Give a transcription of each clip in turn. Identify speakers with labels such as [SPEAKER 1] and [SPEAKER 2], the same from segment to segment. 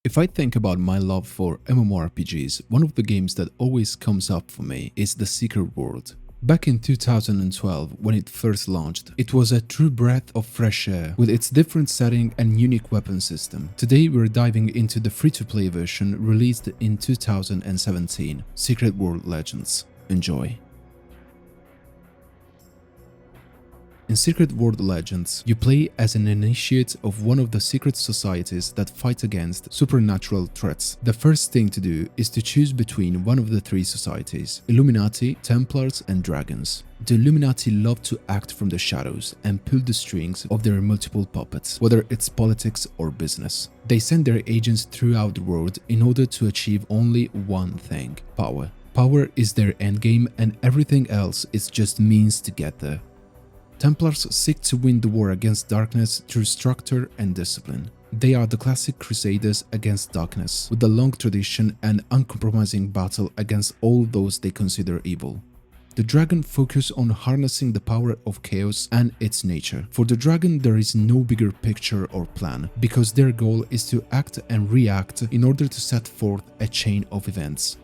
[SPEAKER 1] If I think about my love for MMORPGs, one of the games that always comes up for me is The Secret World. Back in 2012, when it first launched, it was a true breath of fresh air with its different setting and unique weapon system. Today we're diving into the free-to-play version released in 2017, Secret World Legends. Enjoy. In Secret World Legends, you play as an initiate of one of the secret societies that fight against supernatural threats. The first thing to do is to choose between one of the three societies: Illuminati, Templars and Dragons. The Illuminati love to act from the shadows and pull the strings of their multiple puppets, whether it's politics or business. They send their agents throughout the world in order to achieve only one thing: power. Power is their endgame and everything else is just means to get there. Templars seek to win the war against darkness through structure and discipline. They are the classic crusaders against darkness, with a long tradition and uncompromising battle against all those they consider evil. The dragon focus on harnessing the power of chaos and its nature. For the dragon, there is no bigger picture or plan, because their goal is to act and react in order to set forth a chain of events.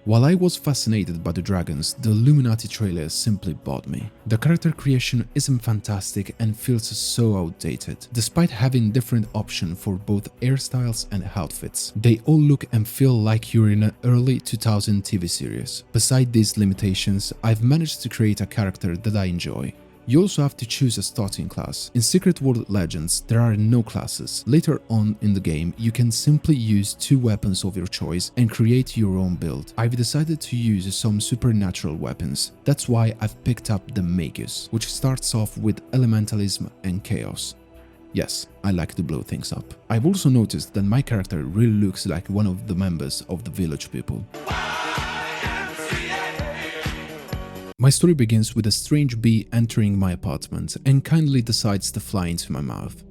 [SPEAKER 1] While I was fascinated by the dragons, the Illuminati trailer simply bought me. The character creation isn't fantastic and feels so outdated. Despite having different options for both hairstyles and outfits, they all look and feel like you're in an early 2000 TV series. Beside these limitations, I've managed to create a character that I enjoy. You also have to choose a starting class. In Secret World Legends, there are no classes. Later on in the game, you can simply use two weapons of your choice and create your own build. I've decided to use some supernatural weapons. That's why I've picked up the Magus, which starts off with elementalism and chaos. Yes, I like to blow things up. I've also noticed that my character really looks like one of the members of the village people. My story begins with a strange bee entering my apartment and kindly decides to fly into my mouth.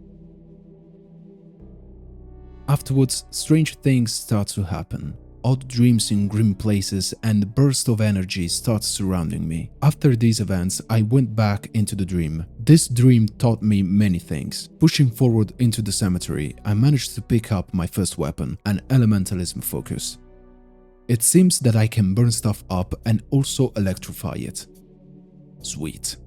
[SPEAKER 1] Afterwards, strange things start to happen. Odd dreams in grim places and a burst of energy starts surrounding me. After these events, I went back into the dream. This dream taught me many things. Pushing forward into the cemetery, I managed to pick up my first weapon, an elementalism focus. It seems that I can burn stuff up and also electrify it. Sweet.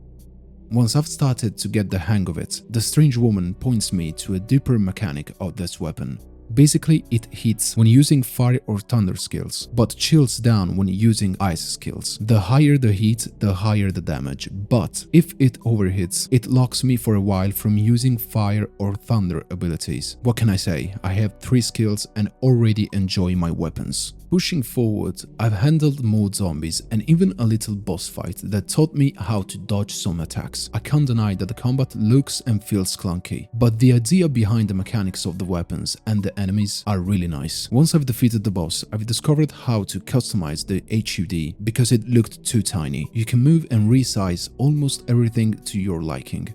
[SPEAKER 1] Once I've started to get the hang of it, the strange woman points me to a deeper mechanic of this weapon. Basically, it hits when using fire or thunder skills, but chills down when using ice skills. The higher the heat, the higher the damage, but if it overhits, it locks me for a while from using fire or thunder abilities. What can I say? I have 3 skills and already enjoy my weapons. Pushing forward, I've handled more zombies and even a little boss fight that taught me how to dodge some attacks. I can't deny that the combat looks and feels clunky, but the idea behind the mechanics of the weapons and the enemies are really nice. Once I've defeated the boss, I've discovered how to customize the HUD because it looked too tiny. You can move and resize almost everything to your liking.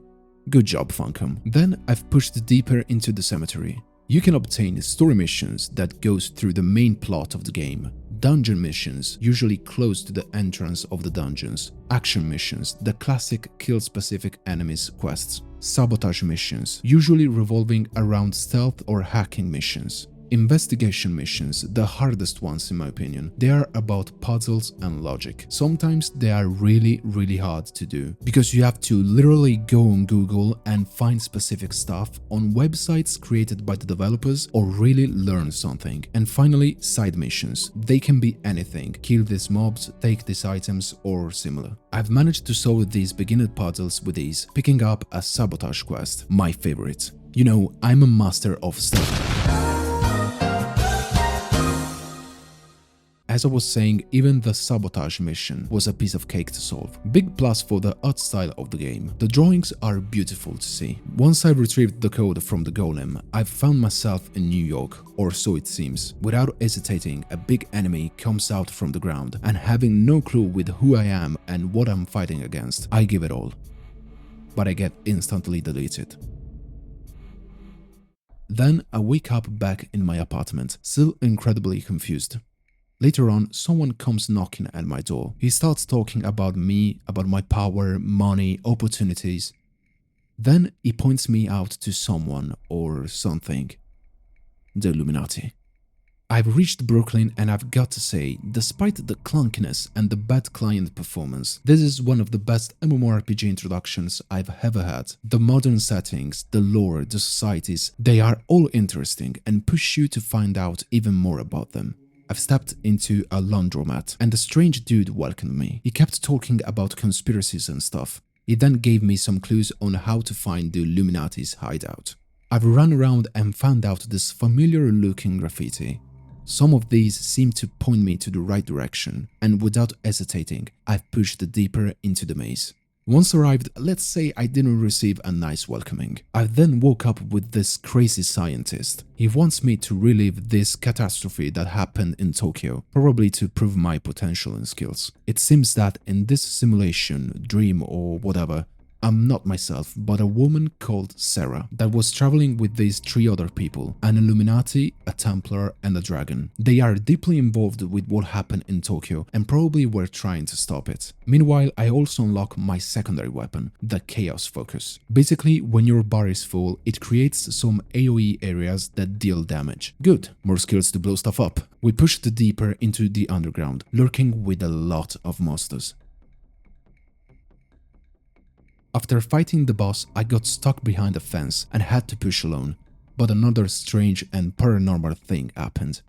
[SPEAKER 1] Good job, Funcom. Then I've pushed deeper into the cemetery. You can obtain story missions that goes through the main plot of the game, dungeon missions usually close to the entrance of the dungeons, action missions, the classic kill specific enemies quests, sabotage missions, usually revolving around stealth or hacking missions. Investigation missions, the hardest ones in my opinion. They are about puzzles and logic. Sometimes they are really hard to do because you have to literally go on Google and find specific stuff on websites created by the developers or really learn something. And finally, side missions. They can be anything. Kill these mobs, take these items or similar. I've managed to solve these beginner puzzles with ease, picking up a sabotage quest, my favorite. You know, I'm a master of stealth. As I was saying, even the sabotage mission was a piece of cake to solve. Big plus for the art style of the game. The drawings are beautiful to see. Once I retrieved the code from the golem, I found myself in New York, or so it seems. Without hesitating, a big enemy comes out from the ground, and having no clue with who I am and what I'm fighting against, I give it all. But I get instantly deleted. Then I wake up back in my apartment, still incredibly confused. Later on, someone comes knocking at my door. He starts talking about me, about my power, money, opportunities. Then he points me out to someone or something. the Illuminati. I've reached Brooklyn and I've got to say, despite the clunkiness and the bad client performance, this is one of the best MMORPG introductions I've ever had. The modern settings, the lore, the societies, they are all interesting and push you to find out even more about them. I've stepped into a laundromat and a strange dude welcomed me. He kept talking about conspiracies and stuff. He then gave me some clues on how to find the Illuminati's hideout. I've run around and found out this familiar looking graffiti. Some of these seem to point me to the right direction, and without hesitating, I've pushed deeper into the maze. Once arrived, let's say I didn't receive a nice welcoming. I then woke up with this crazy scientist. He wants me to relive this catastrophe that happened in Tokyo, probably to prove my potential and skills. It seems that in this simulation, dream or whatever, I'm not myself, but a woman called Sarah that was traveling with these 3 other people, an Illuminati, a Templar and a dragon. They are deeply involved with what happened in Tokyo and probably were trying to stop it. Meanwhile, I also unlock my secondary weapon, the Chaos Focus. Basically, when your bar is full, it creates some AoE areas that deal damage. Good, more skills to blow stuff up. We pushed deeper into the underground, lurking with a lot of monsters. After fighting the boss, I got stuck behind a fence and had to push alone, but another strange and paranormal thing happened.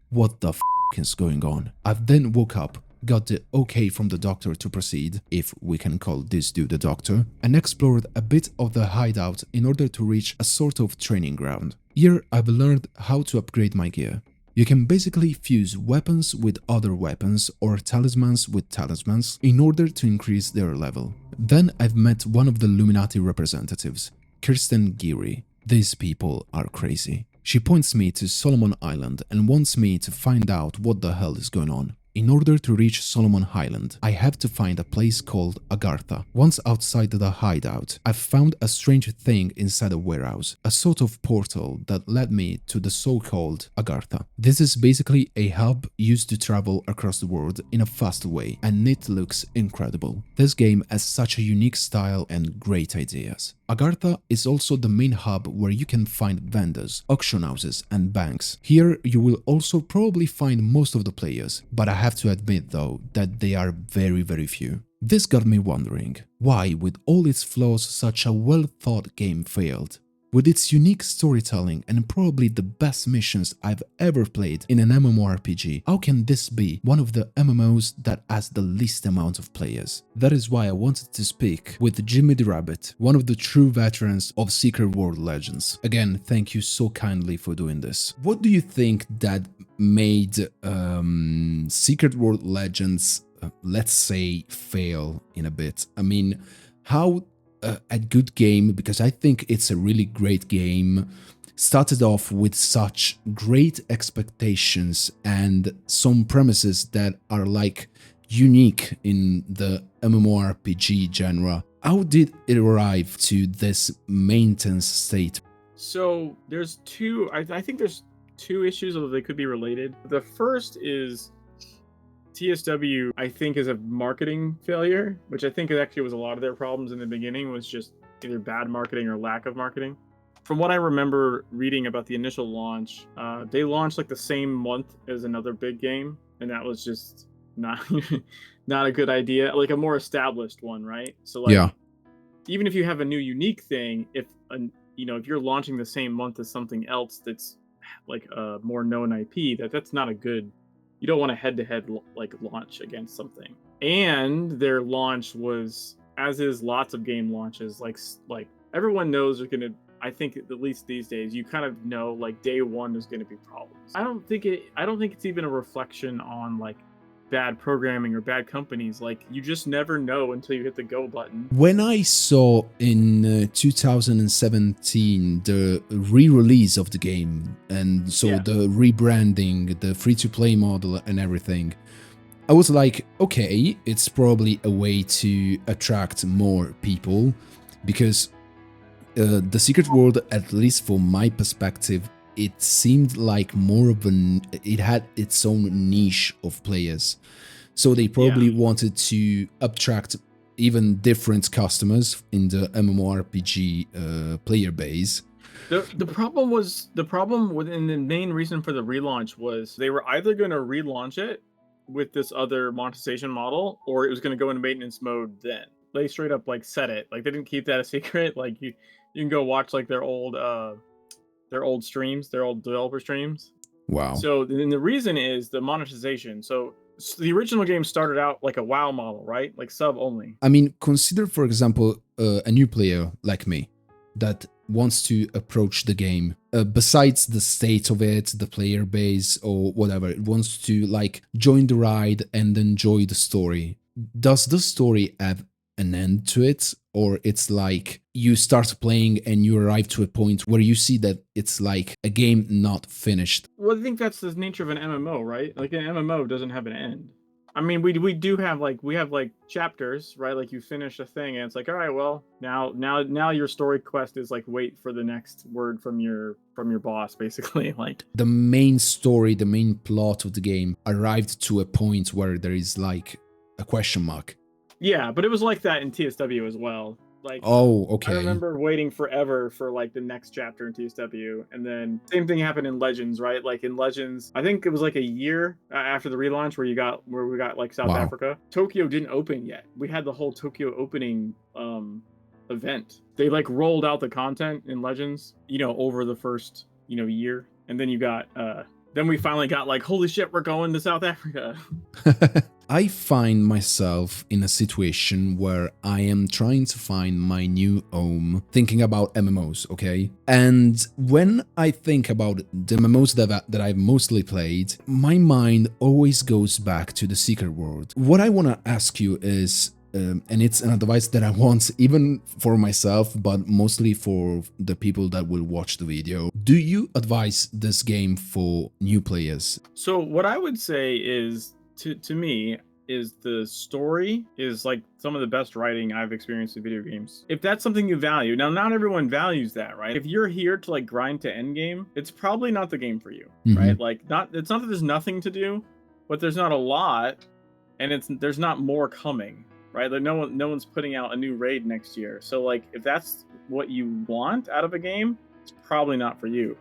[SPEAKER 1] What the f is going on? I then woke up, got the okay from the doctor to proceed, if we can call this dude a doctor, and explored a bit of the hideout in order to reach a sort of training ground. Here I've learned how to upgrade my gear. You can basically fuse weapons with other weapons or talismans with talismans in order to increase their level. Then I've met one of the Illuminati representatives, Kirsten Geary. These people are crazy. She points me to Solomon Island and wants me to find out what the hell is going on. In order to reach Solomon Island, I have to find a place called Agartha. Once outside the hideout, I've found a strange thing inside a warehouse, a sort of portal that led me to the so-called Agartha. This is basically a hub used to travel across the world in a fast way, and it looks incredible. This game has such a unique style and great ideas. Agartha is also the main hub where you can find vendors, auction houses and banks. Here you will also probably find most of the players, but I have to admit though that they are very few. This got me wondering, why with all its flaws such a well-thought game failed? With its unique storytelling and probably the best missions I've ever played in an MMORPG, how can this be one of the MMOs that has the least amount of players? That is why I wanted to speak with Jimmy the Rabbit, one of the true veterans of Secret World Legends. Again, thank you so kindly for doing this. What do you think that made Secret World Legends, let's say, fail in a bit? I mean, how a good game, because I think it's a really great game, started off with such great expectations and some premises that are like unique in the MMORPG genre. How did it arrive to this maintenance state?
[SPEAKER 2] So there's two, I think there's 2 issues, although they could be related. The first is TSW, I think, is a marketing failure, which I think actually was a lot of their problems in the beginning, was just either bad marketing or lack of marketing. From what I remember reading about the initial launch, they launched like the same month as another big game, and that was just not not a good idea. Like a more established one, right? So like,
[SPEAKER 1] Yeah.
[SPEAKER 2] even if you have a new unique thing, if if you're launching the same month as something else that's like a more known IP, that's not a good. You don't want a head-to-head like launch against something. And their launch was, as is lots of game launches, like everyone knows they're gonna. I think at least these days, you kind of know like day one is gonna be problems. I don't think it's even a reflection on like bad programming or bad companies. Like you just never know until you hit the go button.
[SPEAKER 1] When I saw in 2017 the re-release of the game, and so the rebranding, the free-to-play model and everything, I was like, okay, it's probably a way to attract more people, because the Secret World, at least from my perspective, it seemed like more of it had its own niche of players. So they probably wanted to attract even different customers in the MMORPG player base.
[SPEAKER 2] The problem was and the main reason for the relaunch was they were either going to relaunch it with this other monetization model, or it was going to go into maintenance mode then. They straight up like said it. Like they didn't keep that a secret. Like you can go watch like their old streams, their old developer streams.
[SPEAKER 1] Wow.
[SPEAKER 2] So then the reason is the monetization. So the original game started out like a WoW model, right? Like sub only.
[SPEAKER 1] I mean, consider, for example, a new player like me that wants to approach the game. Besides the state of it, the player base, or whatever, it wants to like join the ride and enjoy the story. Does the story have an end to it, or it's like you start playing and you arrive to a point where you see that it's like a game not finished?
[SPEAKER 2] Well, I think that's the nature of an MMO, right? Like an MMO doesn't have an end. I mean, we do have like chapters, right? Like you finish a thing and it's like, all right, well, now your story quest is like wait for the next word from your boss, basically. Like
[SPEAKER 1] the main story, the main plot of the game arrived to a point where there is like a question mark.
[SPEAKER 2] Yeah, but it was like that in TSW as well. Like,
[SPEAKER 1] oh, okay.
[SPEAKER 2] I remember waiting forever for like the next chapter in TSW, and then same thing happened in Legends, right? Like in Legends, I think it was like a year after the relaunch where we got like South Africa. Tokyo didn't open yet. We had the whole Tokyo opening event. They like rolled out the content in Legends, over the first year, and then you got then we finally got like, holy shit, we're going to South Africa.
[SPEAKER 1] I find myself in a situation where I am trying to find my new home, thinking about MMOs, okay? And when I think about the MMOs that I've mostly played, my mind always goes back to the Secret World. What I want to ask you is, and it's an advice that I want even for myself, but mostly for the people that will watch the video. Do you advise this game for new players?
[SPEAKER 2] So what I would say is, to me, is the story is like some of the best writing I've experienced in video games. If that's something you value, now not everyone values that, right? If you're here to like grind to end game, it's probably not the game for you, right? Like it's not that there's nothing to do, but there's not a lot, and there's not more coming, right? Like no one's putting out a new raid next year. So like if that's what you want out of a game, it's probably not for you.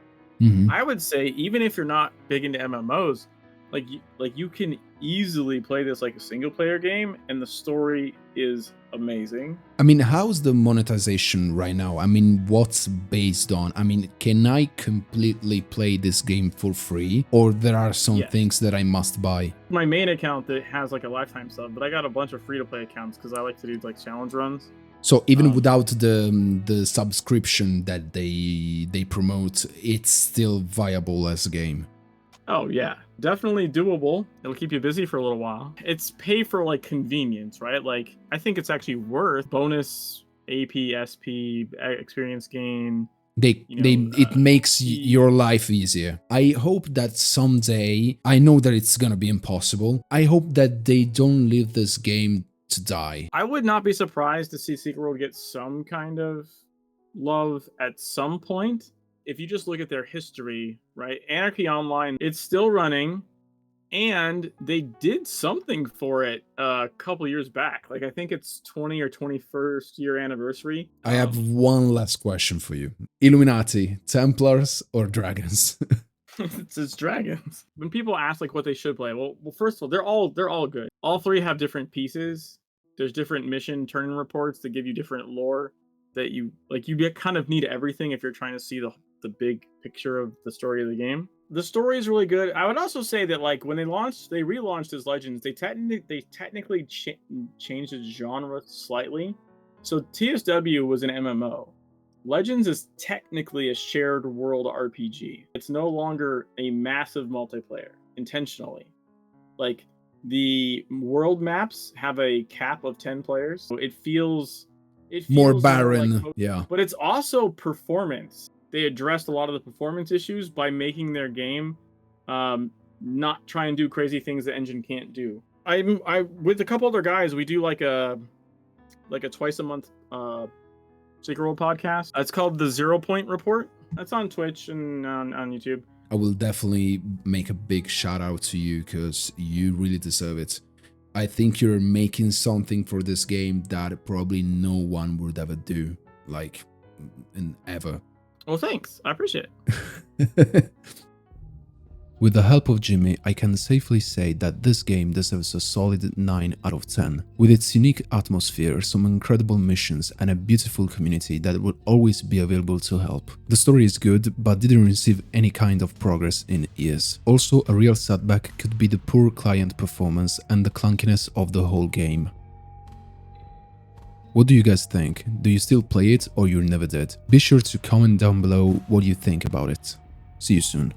[SPEAKER 2] I would say even if you're not big into MMOs, like you can easily play this like a single player game, and the story is amazing.
[SPEAKER 1] I mean, how's the monetization right now? I mean, what's based on? I mean, can I completely play this game for free, or there are some things that I must buy?
[SPEAKER 2] My main account that has like a lifetime sub, but I got a bunch of free to play accounts because I like to do like challenge runs.
[SPEAKER 1] So even without the subscription that they promote, it's still viable as a game.
[SPEAKER 2] Oh yeah, definitely doable. It'll keep you busy for a little while. It's pay for like convenience, right? Like I think it's actually worth bonus AP, SP, experience gain.
[SPEAKER 1] It makes your life easier. I hope that someday, I know that it's gonna be impossible, I hope that they don't leave this game to die.
[SPEAKER 2] I would not be surprised to see Secret World get some kind of love at some point. If you just look at their history, right? Anarchy Online, it's still running, and they did something for it a couple years back. Like I think it's 20 or 21st year anniversary.
[SPEAKER 1] I have one last question for you. Illuminati, Templars, or Dragons?
[SPEAKER 2] It's dragons. When people ask like what they should play, well, first of all, they're all good. All three have different pieces. There's different mission turn reports that give you different lore that you kind of need everything if you're trying to see the big picture of the story of the game. The story is really good. I would also say that like when they relaunched as Legends, they technically changed its genre slightly. So TSW was an MMO. Legends is technically a shared world RPG. It's no longer a massive multiplayer intentionally. Like the world maps have a cap of 10 players. So it feels
[SPEAKER 1] more barren, yeah.
[SPEAKER 2] But it's also performance. They addressed a lot of the performance issues by making their game not try and do crazy things the engine can't do. I with a couple other guys, we do like a twice a month Secret World podcast. It's called the 0 Point Report. That's on Twitch and on YouTube.
[SPEAKER 1] I will definitely make a big shout out to you because you really deserve it. I think you're making something for this game that probably no one would ever do, like, ever.
[SPEAKER 2] Well, thanks. I appreciate it.
[SPEAKER 1] With the help of Jimmy, I can safely say that this game deserves a solid 9 out of 10. With its unique atmosphere, some incredible missions, and a beautiful community that will always be available to help. The story is good, but didn't receive any kind of progress in years. Also, a real setback could be the poor client performance and the clunkiness of the whole game. What do you guys think? Do you still play it or you never did? Be sure to comment down below what you think about it. See you soon.